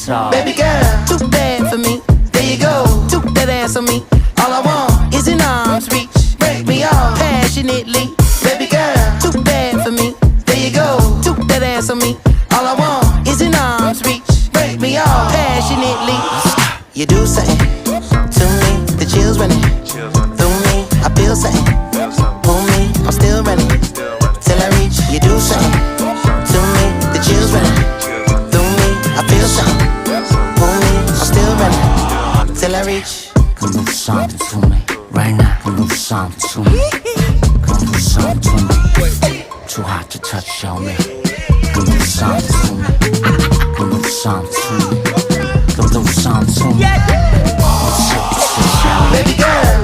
talk. Baby girl, too bad for me. There you go, took that ass on me. All I want is an arm's reach. Break me off passionately. Baby girl, too bad for me. There you go, took that ass on me. All I want is an arm's reach. Break me off passionately. You do something to me, the chills running through me. I feel something, pull me, I'm still running till I reach. You do something to me, the chills running through me. I feel something, pull me, I'm still running till I reach. Come do something to me right now. Come do something to me. Come do something to me. Too hot to touch, show me. Come do something to me. Come do something to me. Come do something to me. Baby girl,